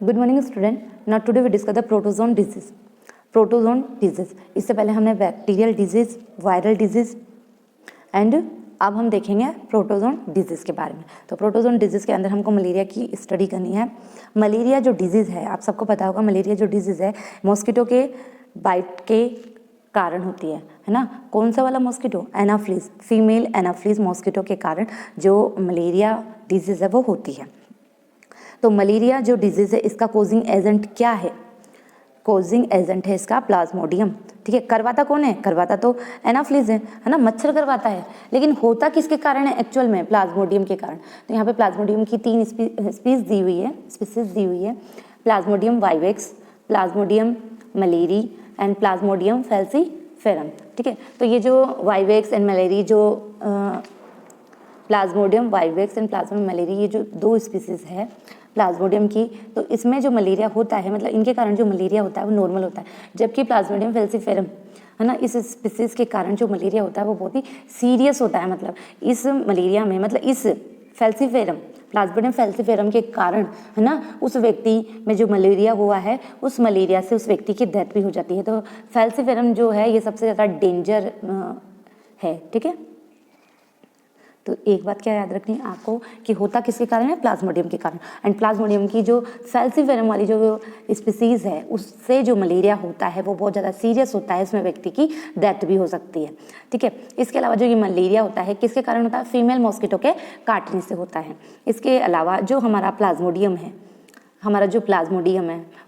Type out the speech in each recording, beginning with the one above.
Good morning student. Now today we discuss the protozoan disease. Protozoan disease, इससे पहले हमने bacterial disease, viral disease and अब हम देखेंगे प्रोटोजोन डिजीज के बारे में। तो प्रोटोजोन डिजीज के अंदर हमको मलेरिया की स्टडी करनी है। मलेरिया जो डिजीज है, आप सबको पता होगा, मलेरिया जो डिजीज है मॉस्किटो के बाइट के कारण होती है ना। कौन सा वाला mosquito? Anopheles, female Anopheles mosquito के कारण जो मलेरिया डिजीज है वो होती है। तो मलेरिया जो डिजीज है इसका कोजिंग एजेंट क्या है? कोजिंग एजेंट है इसका प्लाज्मोडियम। ठीक है, करवाता कौन है? करवाता तो एनाफ्लीज है ना, मच्छर करवाता है। लेकिन होता किसके कारण है एक्चुअल में? प्लाज्मोडियम के कारण। तो यहाँ पे प्लाज्मोडियम की 3 स्पीसीज दी हुई है। Plasmodium vivax, Plasmodium malariae and Plasmodium falciparum. ठीक है, तो ये जो वाइवेक्स एंड मलेरी, जो Plasmodium vivax and Plasmodium malariae, ये जो 2 स्पीसीज है प्लाज्मोडियम की, तो इसमें जो मलेरिया होता है, मतलब इनके कारण जो मलेरिया होता है वो नॉर्मल होता है। जबकि प्लाज्मोडियम फैल्सीफेरम है ना, इस स्पीसीज के कारण जो मलेरिया होता है वो बहुत ही सीरियस होता है। मतलब इस मलेरिया में, मतलब इस फैल्सीफेरम, प्लाज्मोडियम फैल्सीफेरम के कारण है ना, उस व्यक्ति में जो मलेरिया हुआ है उस मलेरिया से उस व्यक्ति की डेथ भी हो जाती है। तो फैल्सीफेरम जो है ये सबसे ज़्यादा डेंजर है। ठीक है, तो एक बात क्या याद रखनी है आपको कि होता किसके कारण है? प्लाज्मोडियम के कारण। एंड प्लाज्मोडियम की जो फैल्सीफेरम वाली जो स्पीसीज है उससे जो मलेरिया होता है वो बहुत ज़्यादा सीरियस होता है, इसमें व्यक्ति की डेथ भी हो सकती है। ठीक है, इसके अलावा जो ये मलेरिया होता है किसके कारण होता है? फीमेल मॉस्किटो के काटने से होता है। इसके अलावा जो हमारा प्लाज्मोडियम है,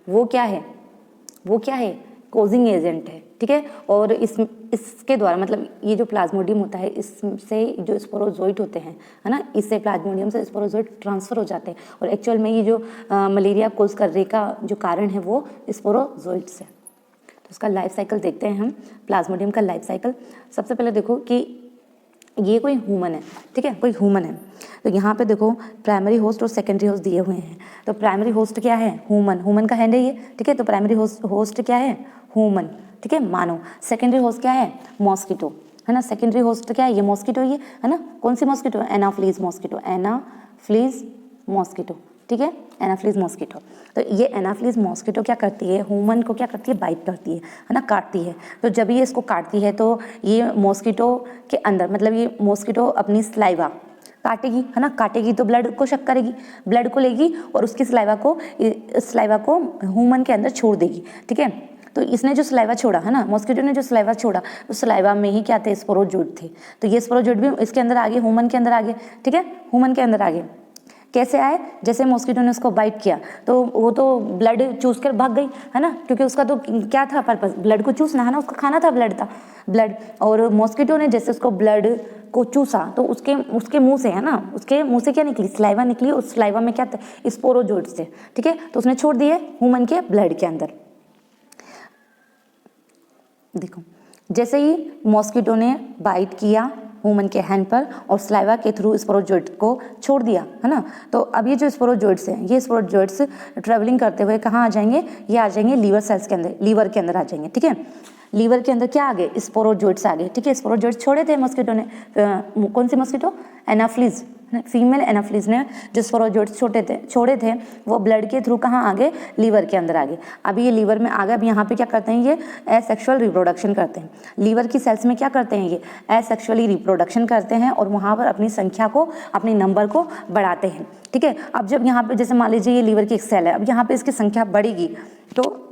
वो क्या है? कोजिंग एजेंट है। ठीक है, और इसके द्वारा, मतलब ये जो प्लाज्मोडियम होता है इससे जो स्पोरोजोइट होते हैं है ना, इससे प्लाज्मोडियम से स्पोरोजोइट ट्रांसफर हो जाते हैं। और एक्चुअल में ये जो मलेरिया कोज करने का जो कारण है वो स्पोरोजोइट्स है। तो उसका लाइफ साइकिल देखते हैं हम, प्लाज्मोडियम का लाइफ साइकिल। सबसे पहले देखो कि ये कोई ह्यूमन है। ठीक है, कोई ह्यूमन है। तो यहाँ पे देखो प्राइमरी होस्ट और सेकेंडरी होस्ट दिए हुए हैं। तो प्राइमरी होस्ट क्या है? ह्यूमन का हैंड है ये। ठीक है, तो प्राइमरी होस्ट क्या है? ह्यूमन। ठीक है, मानव। सेकेंडरी होस्ट क्या है? मॉस्किटो है ना। सेकेंडरी होस्ट क्या है? ये मॉस्किटो, ये है ना। कौन सी मॉस्किटो? Anopheles mosquito. ठीक है, एनाफ्लीज मॉस्किटो। तो ये एनाफ्लीज मॉस्किटो क्या करती है? ह्यूमन को क्या करती है? बाइट करती है ना, काटती है। तो जब ये इसको काटती है तो ये मॉस्किटो के अंदर, मतलब ये मॉस्किटो अपनी स्लाइवा काटेगी है ना, काटेगी तो ब्लड को शक करेगी, ब्लड को लेगी और उसकी स्लाइवा को ह्यूमन के अंदर छोड़ देगी। ठीक है, तो इसने जो स्लाइवा छोड़ा है ना, मॉस्किटो ने जो स्लाइवा छोड़ा, उस स्लाइवा में ही क्या थे? स्पोरोजोइट थे। तो ये स्पोरोजोइट भी इसके अंदर आ गए, ह्यूमन के अंदर आ गए। ठीक है, ह्यूमन के अंदर आ गए। कैसे आए? जैसे मॉस्किटो ने उसको बाइट किया तो वो तो ब्लड चूस कर भाग गई है ना, क्योंकि उसका तो क्या था पर्पस? ब्लड को चूसना है ना, उसका खाना था ब्लड। और मॉस्किटो ने जैसे उसको ब्लड को चूसा तो उसके मुंह से, है ना, उसके मुंह से क्या निकली? स्लाइवा निकली। उस स्लाइवा में क्या था? स्पोरोजोइट्स थे। ठीक है, तो उसने छोड़ दिए ह्यूमन के ब्लड के अंदर। देखो, जैसे ही मॉस्किटो ने बाइट किया ह्यूमन के हैंड पर और स्लाइवा के थ्रू स्पोरोजोइट को छोड़ दिया है ना, तो अब ये जो स्पोरोजोइट्स हैं, ये स्पोरोजोइट्स ट्रेवलिंग करते हुए कहाँ आ जाएंगे? ये आ जाएंगे लीवर सेल्स के अंदर, लीवर के अंदर आ जाएंगे। ठीक है, लीवर के अंदर क्या आ गए? स्पोरोजोइट्स आ गए। ठीक है, स्पोरोजोइट्स छोड़े थे मॉस्किटो ने। कौन सी मॉस्किटो? एनाफ्लीज, फीमेल एनाफ्लीज ने जो स्पोरोजोइट्स छोड़े थे वो ब्लड के थ्रू कहाँ आ गए? लीवर के अंदर आ गए। अभी ये लीवर में आ गए। अब यहाँ पे क्या करते हैं? ये एसेक्सुअल रिप्रोडक्शन करते हैं। लीवर की सेल्स में क्या करते हैं? ये एसेक्सुअली रिप्रोडक्शन करते हैं और वहाँ पर अपनी संख्या को, अपने नंबर को बढ़ाते हैं। ठीक है, अब जब यहाँ पे जैसे मान लीजिए ये लीवर की एक सेल है, अब यहाँ पे इसकी संख्या बढ़ेगी। तो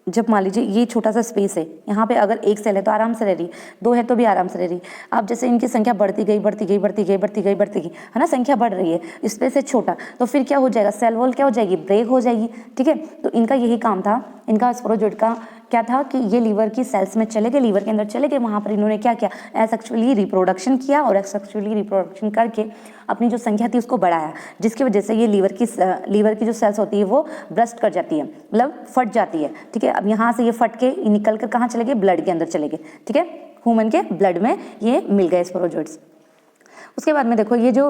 जब मान लीजिए ये छोटा सा स्पेस है, यहाँ पे अगर एक सेल है तो आराम से रह रही, 2 है तो भी आराम से रह रही। अब जैसे इनकी संख्या बढ़ती गई है ना, संख्या बढ़ रही है, स्पेस है छोटा, तो फिर क्या हो जाएगा? सेल वॉल क्या हो जाएगी? ब्रेक हो जाएगी। ठीक है, तो इनका यही काम था, इनका स्पोरोजोइट का क्या था कि ये लीवर की सेल्स में चले गए, लीवर के अंदर चले गए, वहाँ पर इन्होंने क्या किया? एसेक्सुअली रिप्रोडक्शन किया और एसेक्सुअली रिप्रोडक्शन करके अपनी जो संख्या थी उसको बढ़ाया, जिसकी वजह से ये लीवर की जो सेल्स होती है वो ब्रस्ट कर जाती है, मतलब फट जाती है। ठीक है, अब यहाँ से ये फट के निकल कर कहाँ चले गए? ब्लड के अंदर चले गए। ठीक है, ह्यूमन के ब्लड में ये मिल गए स्पोरोजोइट्स। उसके बाद में देखो ये जो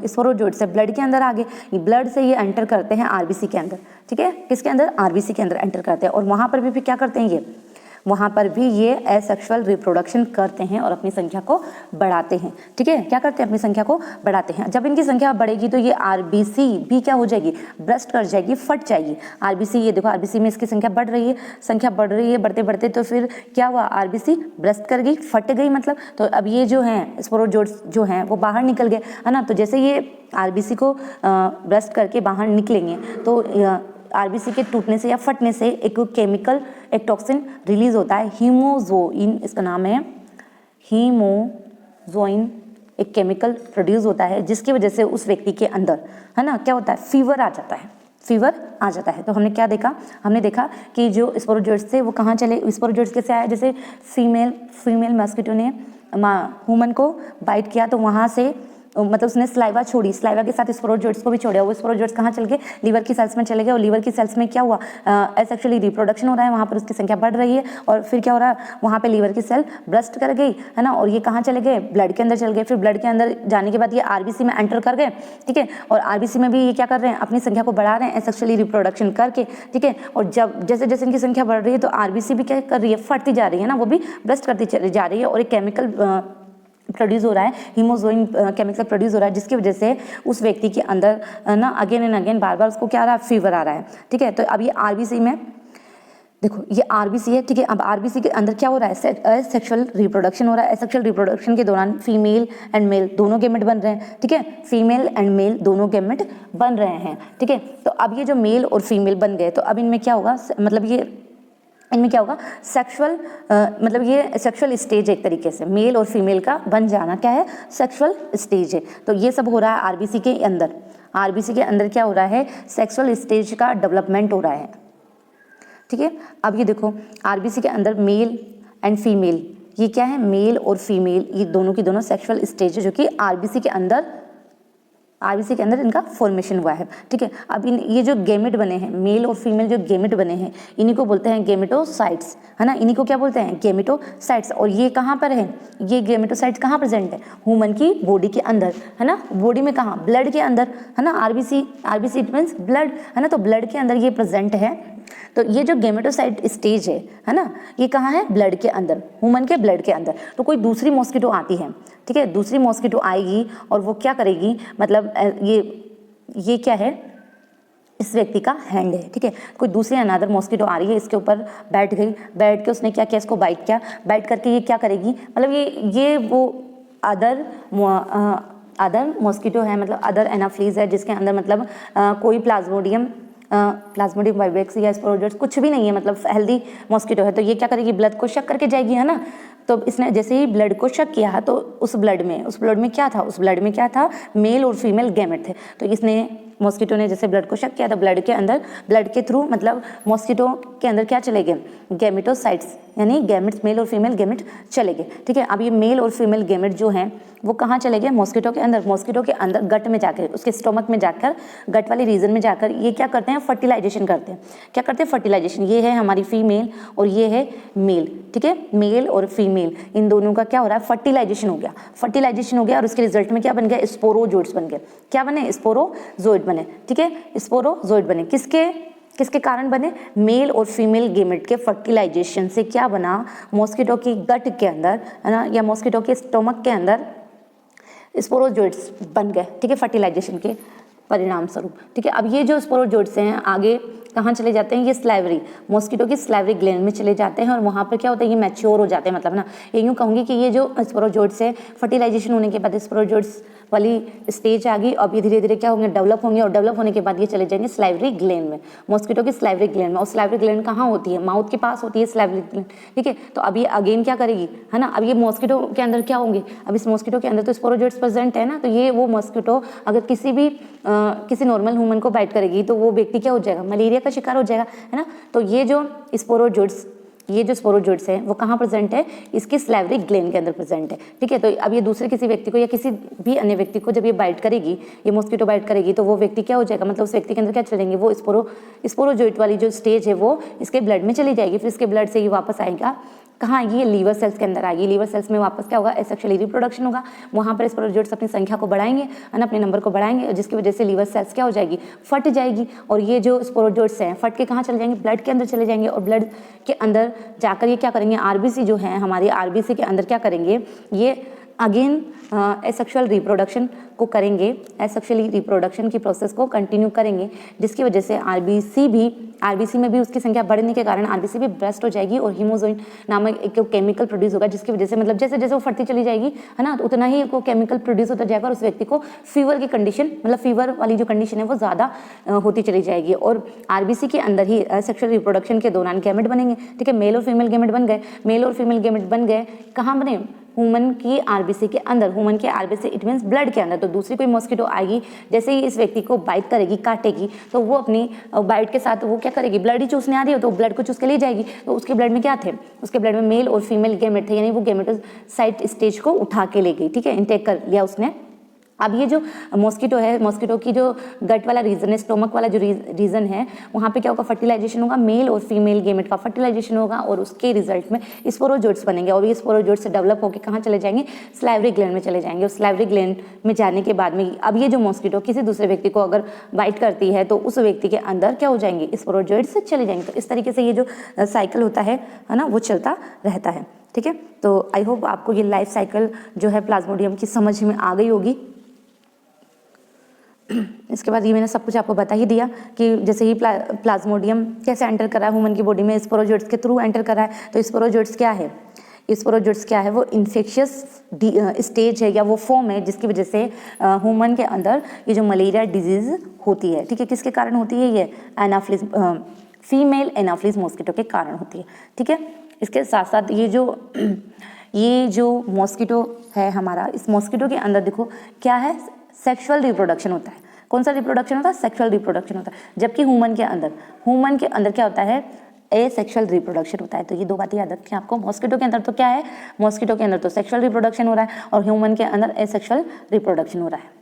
स्पोरोजोइट्स है ब्लड के अंदर आ गए, ये ब्लड से ये एंटर करते हैं आरबीसी के अंदर। ठीक है, किसके अंदर? आरबीसी के अंदर एंटर करते हैं और वहाँ पर भी फिर क्या करते हैं? ये वहाँ पर भी ये एसेक्सुअल रिप्रोडक्शन करते हैं और अपनी संख्या को बढ़ाते हैं। ठीक है, क्या करते हैं, अपनी संख्या को बढ़ाते हैं। जब इनकी संख्या बढ़ेगी तो ये आरबीसी भी क्या हो जाएगी, ब्रस्ट कर जाएगी, फट जाएगी। आरबीसी, ये देखो आरबीसी में इसकी संख्या बढ़ रही है, संख्या बढ़ रही है, बढ़ते बढ़ते तो फिर क्या हुआ, आरबीसी ब्रस्ट कर गई, फट गई मतलब। तो अब ये जो हैं स्पोरोजोइट्स जो हैं वो बाहर निकल गए, है ना। तो जैसे ये आरबीसी को ब्रस्ट करके बाहर निकलेंगे तो आरबीसी के टूटने से या फटने से एक केमिकल, एक टॉक्सिन रिलीज होता है, हीमोजोइन, इसका नाम है हीमोजोइन। एक केमिकल प्रोड्यूस होता है जिसकी वजह से उस व्यक्ति के अंदर, है ना, क्या होता है, फीवर आ जाता है, फीवर आ जाता है। तो हमने क्या देखा, हमने देखा कि जो स्पोरोजोइट्स थे वो कहाँ चले, स्पोरोजोइट्स कैसे आया, जैसे फीमेल मस्किटो ने ह्यूमन को बाइट किया तो वहाँ से मतलब उसने स्लाइवा छोड़ी, स्लाइवा के साथ स्पोरोजोइट्स को भी छोड़ा, वो स्पोरोजोइट्स कहाँ चल गए, लीवर की सेल्स में चले गए, और लीवर की सेल्स में क्या हुआ, एसेक्सुअली रिप्रोडक्शन हो रहा है, वहाँ पर उसकी संख्या बढ़ रही है, और फिर क्या हो रहा है, वहाँ पे लीवर की सेल ब्रस्ट कर गई, है ना, और ये कहाँ चले गए, ब्लड के अंदर चल गए। फिर ब्लड के अंदर जाने के बाद ये आरबीसी में एंटर कर गए, ठीक है, और आरबीसी में भी ये क्या कर रहे हैं, अपनी संख्या को बढ़ा रहे हैं एसेक्सुअली रिप्रोडक्शन करके, ठीक है। और जब जैसे जैसे इनकी संख्या बढ़ रही है तो आरबीसी भी क्या कर रही है, फटती जा रही है ना, वो भी ब्रस्ट करती जा रही है, और एक केमिकल प्रोड्यूस हो रहा है, हीमोजोइन केमिकल प्रोड्यूस हो रहा है, जिसकी वजह से उस व्यक्ति के अंदर ना अगेन एंड अगेन बार बार उसको क्या आ रहा है, फीवर आ रहा है, ठीक है। तो अब ये आरबीसी में देखो, ये आरबीसी है, ठीक है। अब आरबीसी के अंदर क्या हो रहा है, सेक्सुअल रिप्रोडक्शन हो रहा है। सेक्सुअल रिप्रोडक्शन के दौरान फीमेल एंड मेल दोनों गैमेट बन रहे हैं, ठीक है, फीमेल एंड मेल दोनों गैमेट बन रहे हैं, ठीक है। तो अब ये जो मेल और फीमेल बन गए तो अब इनमें क्या होगा, मतलब ये इनमें क्या होगा, सेक्सुअल मतलब ये सेक्सुअल स्टेज एक तरीके से मेल और फीमेल का बन जाना क्या है, सेक्सुअल स्टेज है। तो ये सब हो रहा है आरबीसी के अंदर। आरबीसी के अंदर क्या हो रहा है, सेक्सुअल स्टेज का डेवलपमेंट हो रहा है, ठीक है। अब ये देखो आरबीसी के अंदर मेल एंड फीमेल, ये क्या है, मेल और फीमेल, ये दोनों की दोनों सेक्सुअल स्टेज है जो कि आरबीसी के अंदर इनका फॉर्मेशन हुआ है, ठीक है। अब ये जो गैमेट बने हैं, मेल और फीमेल जो गैमेट बने हैं, इन्हीं को बोलते हैं गैमेटोसाइट्स, है ना, इन्हीं को क्या बोलते हैं, गैमेटोसाइट्स। और ये कहाँ पर है, ये गैमेटोसाइट्स कहाँ प्रेजेंट है, ह्यूमन की बॉडी के अंदर, है ना, बॉडी में कहाँ, ब्लड के अंदर, है ना, आरबीसी इट मीन्स ब्लड, है ना, तो ब्लड के अंदर ये प्रेजेंट है। तो ये जो गैमेटोसाइट स्टेज है ना, ये कहाँ है, ब्लड के अंदर, ह्यूमन के ब्लड के अंदर। तो कोई दूसरी मॉस्किटो आती है, ठीक है, दूसरी मॉस्किटो आएगी और वो क्या करेगी, मतलब ये क्या है, इस व्यक्ति का हैंड है, ठीक है। कोई दूसरी अनादर मॉस्किटो आ रही है, इसके ऊपर बैठ गई, बैठ के उसने क्या किया, इसको बाइट किया, बाइट करके ये क्या करेगी, मतलब ये वो अदर मॉस्किटो है, मतलब अदर एनाफ्लीज है, जिसके अंदर मतलब कोई प्लाज्मोडियम वाइवेक्स या स्पोरोजोइट्स कुछ भी नहीं है, मतलब हेल्दी मॉस्किटो है। तो ये क्या करेगी, ब्लड को शक करके जाएगी, है ना। तो इसने जैसे ही ब्लड को शक किया तो उस ब्लड में क्या था, मेल और फीमेल गैमेट थे। तो इसने मॉस्किटो ने जैसे ब्लड को शक किया तो ब्लड के थ्रू मतलब मॉस्किटो के अंदर क्या चले गए, गैमेटोसाइट्स, यानी गैमेट्स, मेल और फीमेल गैमेट चले गए, ठीक है। अब ये मेल और फीमेल गैमेट जो हैं वो कहाँ चले गए, मॉस्किटो के अंदर गट में जाकर, उसके स्टोमक में जाकर, गट वाले रीजन में जाकर ये क्या करते हैं, फर्टिलाइजेशन करते हैं। क्या करते हैं, फर्टिलाइजेशन। ये है हमारी फीमेल और ये है मेल, ठीक है, मेल और फीमेल, इन दोनों का क्या हो रहा है, फर्टिलाइजेशन हो गया और उसके रिजल्ट में क्या बन गया, स्पोरोजोइट्स बन गए। क्या बने, स्पोरोजोइट बने, ठीक है, स्पोरोजोइट बने। किसके कारण बने, मेल और फीमेल गैमेट के फर्टिलाइजेशन से क्या बना, मॉस्किटो की गट के अंदर, है ना, या मॉस्किटो के स्टोमक के अंदर स्पोरोजोइट्स बन गए, ठीक है, फर्टिलाइजेशन के परिणाम स्वरूप, ठीक है। अब ये जो स्पोरोजोइट्स हैं आगे कहाँ चले जाते हैं, ये स्लाइवरी, मॉस्किटो की स्लाइवरी ग्लैंड में चले जाते हैं और वहाँ पर क्या होता है, ये मैच्योर हो जाते हैं, मतलब ना, ये यूँ कहूँगी कि ये जो स्पोरोजोइट्स है, फर्टिलाइजेशन होने के बाद स्पोरोजोइट्स वाली स्टेज आ गई। अब ये धीरे धीरे क्या होंगे, डेवलप होंगे, और डेवलप होने के बाद ये चले जाएंगे स्लाइवरी ग्लैंड में, मॉस्किटो की स्लाइवरी ग्लैंड में। और स्लाइवरी ग्लैंड कहाँ होती है, माउथ के पास होती है स्लाइवरी ग्लैंड, ठीक है। तो अब ये अगेन क्या करेगी, है ना, अब ये मॉस्किटो के अंदर क्या होंगे, अब इस मॉस्किटो के अंदर तो स्पोरोजोइट्स प्रेजेंट है ना, तो ये वो मॉस्किटो अगर किसी नॉर्मल ह्यूमन को बाइट करेगी तो वो व्यक्ति क्या हो जाएगा, मलेरिया का शिकार हो जाएगा, है ना। तो ये जो स्पोरोजोइट्स है वो कहाँ प्रेजेंट है, इसके स्लाइवरी ग्लैंड के अंदर प्रेजेंट है, ठीक है। तो अब ये दूसरे किसी व्यक्ति को या किसी भी अन्य व्यक्ति को जब ये बाइट करेगी, ये मॉस्किटो बाइट करेगी, तो वो व्यक्ति क्या हो जाएगा, मतलब उस व्यक्ति के अंदर क्या चलेंगे, वो स्पोरोजोइट वाली जो स्टेज है वो इसके ब्लड में चली जाएगी, फिर इसके ब्लड से ये वापस आएगा कहाँ आएगी, ये लीवर सेल्स के अंदर आएगी। लीवर सेल्स में वापस क्या होगा, एसेक्सुअल रिप्रोडक्शन होगा। वहाँ पर स्पोरोजोइट्स अपनी संख्या को बढ़ाएंगे, है ना, अपने नंबर को बढ़ाएंगे, जिसकी वजह से लीवर सेल्स क्या हो जाएगी, फट जाएगी। और ये जो स्पोरोजोइट्स हैं फट के कहाँ चले जाएंगे, ब्लड के अंदर चले जाएंगे। और ब्लड के अंदर जाकर ये क्या करेंगे, आरबीसी जो है हमारी, आरबीसी के अंदर क्या करेंगे, ये अगेन एसेक्सुअल रिप्रोडक्शन को करेंगे, एसेक्सुअली रिप्रोडक्शन की प्रोसेस को कंटिन्यू करेंगे, जिसकी वजह से आरबीसी में भी उसकी संख्या बढ़ने के कारण आरबीसी भी ब्रेस्ट हो जाएगी और हीमोजोइन नामक एक केमिकल प्रोड्यूस होगा, जिसकी वजह से मतलब जैसे जैसे वो फटती चली जाएगी, है ना, तो उतना ही वो केमिकल प्रोड्यूस होता जाएगा और उस व्यक्ति को फीवर की कंडीशन, मतलब फीवर वाली जो कंडीशन है वो ज़्यादा होती चली जाएगी। और आरबीसी के अंदर ही सेक्सुअल रिप्रोडक्शन के दौरान गैमेट बनेंगे, ठीक है, मेल और फीमेल गैमेट बन गए। मेल और फीमेल गैमेट बन गए कहाँ बने, ह्यूमन की आरबीसी के अंदर। ह्यूमन के आरबीसी इट मीन्स ब्लड के अंदर। तो दूसरी कोई मॉस्किटो आएगी, जैसे ही इस व्यक्ति को बाइट करेगी, काटेगी, तो वो अपनी बाइट के साथ वो क्या करेगी, ब्लड ही चूसने आ रही हो तो ब्लड को चूस के ले जाएगी। तो उसके ब्लड में क्या थे, उसके ब्लड में मेल और फीमेल गैमेट थे, यानी वो गैमेटोसाइट स्टेज को उठा के ले गई, ठीक है, इनटेक कर लिया उसने। अब ये जो मॉस्किटो है, मॉस्किटो की जो गट वाला रीजन है, स्टोमक वाला जो रीजन है, वहाँ पे क्या होगा, फर्टिलाइजेशन होगा, मेल और फीमेल गेमेट का फर्टिलाइजेशन होगा और उसके रिजल्ट में स्पोरोजोइट्स बनेंगे। और ये स्पोरोजोइट्स से डेवलप होकर कहाँ चले जाएंगे, सलाइवरी ग्लैंड में चले जाएंगे। और सलाइवरी ग्लैंड में जाने के बाद में अब ये जो मॉस्किटो किसी दूसरे व्यक्ति को अगर बाइट करती है तो उस व्यक्ति के अंदर क्या हो जाएंगे, स्पोरोजोइट्स चले जाएंगे। तो इस तरीके से ये जो साइकिल होता है ना, वो चलता रहता है, ठीक है। तो आई होप आपको ये लाइफ साइकिल जो है प्लाज्मोडियम की समझ में आ गई होगी। इसके बाद ये मैंने सब कुछ आपको बता ही दिया कि जैसे ही प्लाज्मोडियम कैसे एंटर करा है ह्यूमन की बॉडी में, स्पोरोजोइट्स के थ्रू एंटर करा है। तो स्पोरोजोइट्स क्या है, स्पोरोजोइट्स क्या है, वो इन्फेक्शियस स्टेज है या वो फॉर्म है जिसकी वजह से ह्यूमन के अंदर ये जो मलेरिया डिजीज होती है, ठीक है, किसके कारण होती है, ये एनाफ्लिस, फीमेल एनाफ्लिस मॉस्किटो के कारण होती है, ठीक है। इसके साथ साथ ये जो मॉस्किटो है हमारा, इस मॉस्किटो के अंदर देखो क्या है, सेक्सुअल रिप्रोडक्शन होता है। कौन सा रिप्रोडक्शन होता है, सेक्सुअल रिप्रोडक्शन होता है। जबकि ह्यूमन के अंदर क्या होता है, एसेक्सुअल रिप्रोडक्शन होता है। तो ये दो बातें याद रखें आपको। मॉस्किटो के अंदर तो क्या है, मॉस्किटो के अंदर तो सेक्सुअल रिप्रोडक्शन हो रहा है और ह्यूमन के अंदर एसेक्सुअल रिप्रोडक्शन हो रहा है,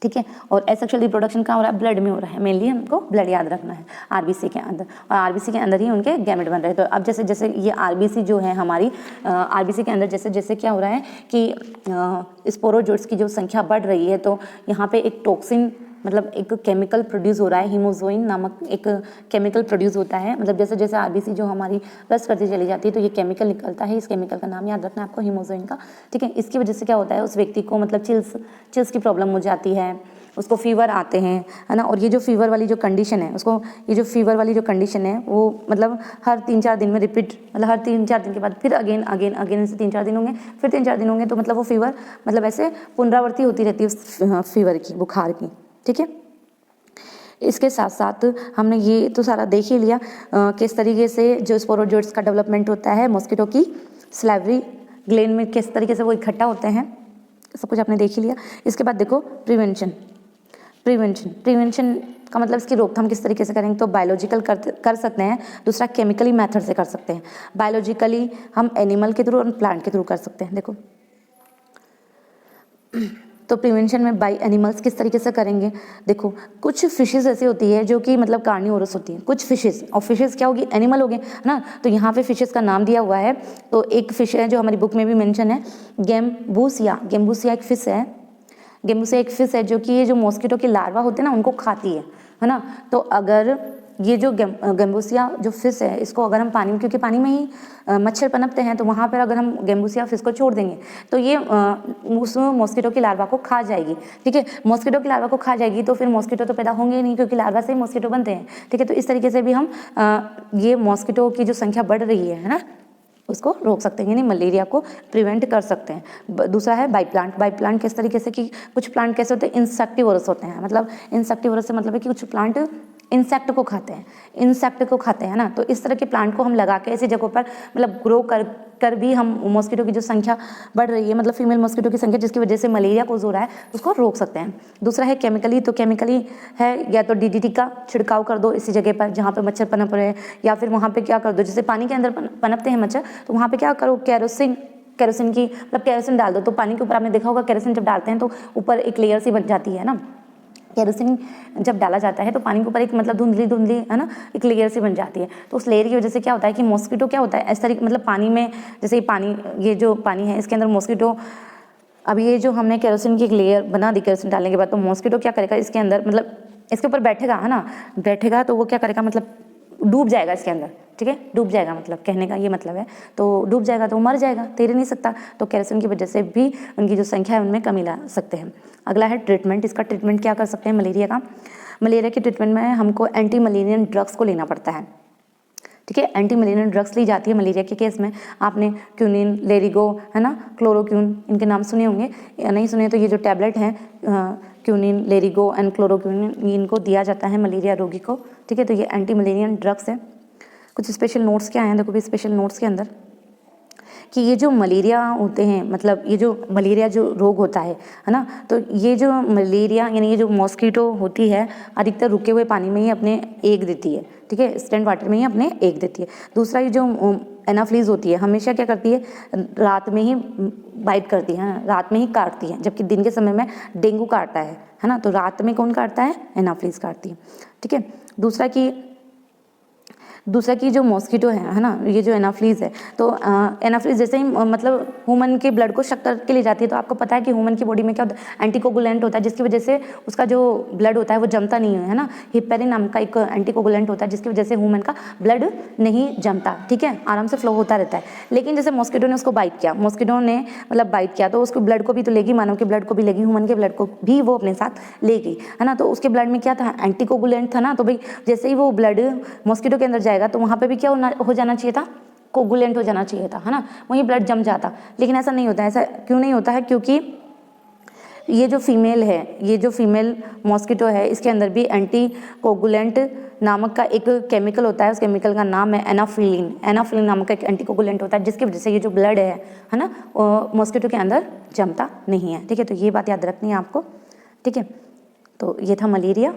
ठीक है। और एसेक्सुअल रिप्रोडक्शन कहाँ हो रहा है, ब्लड में हो रहा है। मेनली हमको ब्लड याद रखना है, आरबीसी के अंदर, और आरबीसी के अंदर ही उनके गैमेट बन रहे हैं। तो अब जैसे जैसे ये आरबीसी जो है हमारी, आरबीसी के अंदर जैसे जैसे क्या हो रहा है कि स्पोरोजोइट्स की जो संख्या बढ़ रही है, तो यहाँ पे एक टॉक्सिन, मतलब एक केमिकल प्रोड्यूस हो रहा है, हीमोजोइन नामक एक केमिकल प्रोड्यूस होता है। मतलब जैसे जैसे आरबीसी जो हमारी प्लस करती चली जाती है तो ये केमिकल निकलता है। इस केमिकल का नाम याद रखना है आपको, हीमोजोइन का, ठीक है। इसकी वजह से क्या होता है, उस व्यक्ति को मतलब चिल्स की प्रॉब्लम हो जाती है, उसको फीवर आते हैं, है ना। और ये जो फीवर वाली जो कंडीशन है उसको, ये जो फीवर वाली जो कंडीशन है वो मतलब हर 3-4 दिन में रिपीट, मतलब हर 3-4 दिन के बाद फिर अगेन से 3-4 दिन होंगे, फिर 3-4 दिन होंगे, तो मतलब वो फीवर मतलब ऐसे पुनरावृत्ति होती रहती है उस फीवर की, बुखार की, ठीक है। इसके साथ साथ हमने ये तो सारा देख ही लिया किस तरीके से जो स्पोरोजोइट्स का डेवलपमेंट होता है, मॉस्किटो की सलाइवरी ग्लैंड में किस तरीके से वो इकट्ठा होते हैं, सब कुछ आपने देख ही लिया। इसके बाद देखो प्रिवेंशन का मतलब इसकी रोकथाम किस तरीके से करेंगे, तो बायोलॉजिकल कर सकते हैं, दूसरा केमिकली मेथड से कर सकते हैं। बायोलॉजिकली हम एनिमल के थ्रू और प्लांट के थ्रू कर सकते हैं। देखो तो प्रिवेंशन में बाय एनिमल्स किस तरीके से करेंगे, देखो कुछ फिशेस ऐसी होती है जो कि मतलब कार्निवोरस होती हैं, कुछ फिशेस, और फिशेस क्या होगी, एनिमल हो गए, है ना। तो यहाँ पे फिशेस का नाम दिया हुआ है। तो एक फिश है जो हमारी बुक में भी मेंशन है, गेम्बूसिया एक फिश है जो कि ये जो मॉस्किटो की लार्वा होते हैं ना उनको खाती है ना। तो अगर ये जो गेम्बूसिया जो फिश है, इसको अगर हम पानी में, क्योंकि पानी में ही मच्छर पनपते हैं, तो वहाँ पर अगर हम गेम्बूसिया फिश को छोड़ देंगे तो ये उस मॉस्किटो की लार्वा को खा जाएगी, ठीक है। मॉस्किटो की लार्वा को खा जाएगी तो फिर मॉस्किटो तो पैदा होंगे ही नहीं, क्योंकि लार्वा से ही मॉस्किटो बनते हैं, ठीक है। तो इस तरीके से भी हम ये मॉस्किटो की जो संख्या बढ़ रही है ना, उसको रोक सकते हैं, यानी मलेरिया को प्रिवेंट कर सकते हैं। दूसरा है बाई प्लांट किस तरीके से, कि कुछ प्लांट कैसे होते हैं, इंसेक्टिवोरस होते हैं। मतलब इंसेक्टिवोरस से मतलब है कि कुछ प्लांट इंसेक्ट को खाते हैं, ना। तो इस तरह के प्लांट को हम लगा के ऐसी जगहों पर मतलब ग्रो कर भी हम मॉस्किटो की जो संख्या बढ़ रही है, मतलब फीमेल मॉस्किटो की संख्या, जिसकी वजह से मलेरिया को जो रहा है उसको रोक सकते हैं। दूसरा है केमिकली, तो केमिकली है या तो डीडीटी का छिड़काव कर दो इसी जगह पर जहाँ पे मच्छर पनप रहे हैं, या फिर वहाँ पे क्या कर दो, जैसे पानी के अंदर पनपते हैं मच्छर, तो वहाँ पे क्या करो, केरोसिन की मतलब केरोसिन डाल दो। तो पानी के ऊपर आपने देखा होगा केरोसिन जब डालते हैं तो ऊपर एक लेयर सी बन जाती है ना, केरोसिन जब डाला जाता है तो पानी के ऊपर एक मतलब धुंधली धुंधली है ना एक लेयर सी बन जाती है। तो उस लेयर की वजह से क्या होता है कि मॉस्किटो क्या होता है इस तरीके मतलब पानी में जैसे ये जो पानी है इसके अंदर मॉस्किटो, अब ये जो हमने केरोसिन की एक लेयर बना दी केरोसिन डालने के बाद, तो मॉस्किटो क्या करेगा इसके अंदर मतलब इसके ऊपर बैठेगा है ना, बैठेगा तो वो क्या करेगा मतलब डूब जाएगा इसके अंदर, ठीक है, डूब जाएगा मतलब कहने का ये मतलब है। तो डूब जाएगा तो वो मर जाएगा, तैर नहीं सकता। तो केरोसिन की वजह से भी उनकी जो संख्या है उनमें कमी ला सकते हैं। अगला है ट्रीटमेंट। इसका ट्रीटमेंट क्या कर सकते हैं मलेरिया का। मलेरिया के ट्रीटमेंट में हमको एंटी मलेरियन ड्रग्स को लेना पड़ता है, ठीक है। एंटी मलेरियन ड्रग्स ली जाती है मलेरिया के केस में। आपने क्यूनिन, लेरिगो है ना, क्लोरोक्विन, इनके नाम सुने होंगे या नहीं सुने तो ये जो टैबलेट हैं क्यूनिन, लेरिगो एंड क्लोरोक्विन इनको दिया जाता है मलेरिया रोगी को, ठीक है। तो ये एंटी मलेरियन ड्रग्स है। कुछ स्पेशल नोट्स क्या हैं, देखो भी स्पेशल नोट्स के अंदर कि ये जो मलेरिया होते हैं मतलब ये जो मलेरिया जो रोग होता है ना, तो ये जो मलेरिया यानी ये जो मॉस्किटो होती है अधिकतर रुके हुए पानी में ही अपने एग देती है, ठीक है, स्टैंड वाटर में ही अपने एग देती है। दूसरा ये जो एनाफ्लीज होती है हमेशा क्या करती है रात में ही बाइट करती है, रात में ही काटती है, जबकि दिन के समय में डेंगू काटता है ना, तो रात में कौन काटता है, एनाफ्लीज काटती है, ठीक है। दूसरा की जो मॉस्किटो है ना, ये जो एनाफ्लीज है, तो एनाफ्लीज जैसे ही मतलब ह्यूमन के ब्लड को शक करके ले जाती है। तो आपको पता है कि ह्यूमन की बॉडी में क्या होता है, एंटीकोगुलेंट होता है, जिसकी वजह से उसका जो ब्लड होता है वो जमता नहीं है ना। हिपेरिन नाम का एक एंटीकोगुलेंट होता है जिसकी वजह से ह्यूमन का ब्लड नहीं जमता, ठीक है, आराम से फ्लो होता रहता है। लेकिन जैसे मॉस्किटो ने उसको बाइट किया, मॉस्किटो ने मतलब बाइट किया तो उसको ब्लड को भी तो लेगी, मानव के ब्लड को भी लेगी, ह्यूमन के ब्लड को भी वो अपने साथ लेगी, है ना। तो उसके ब्लड में क्या था, एंटीकोगुलेंट था ना। तो भाई जैसे ही वो ब्लड मॉस्किटो के अंदर जाएगा तो वहाँ पे भी क्या हो जाना चाहिए था, कोगुलेंट हो जाना चाहिए था, है ना, वहीं ब्लड जम जाता। लेकिन ऐसा नहीं होता है। ऐसा क्यों नहीं होता है, क्योंकि ये जो फीमेल है, ये जो फीमेल मॉस्किटो है, इसके अंदर भी एंटी कोगुलेंट नामक का एक केमिकल होता है। उस केमिकल का नाम है एनाफ्लिन। एनाफ्लिन नामक का एक एंटी कोगुलेंट होता है जिसकी वजह से ये जो ब्लड है ना, मॉस्किटो के अंदर जमता नहीं है, ठीक है। तो ये बात याद रखनी है आपको, ठीक है। तो ये था मलेरिया।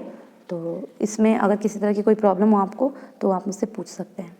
तो इसमें अगर किसी तरह की कोई प्रॉब्लम हो आपको तो आप मुझसे पूछ सकते हैं।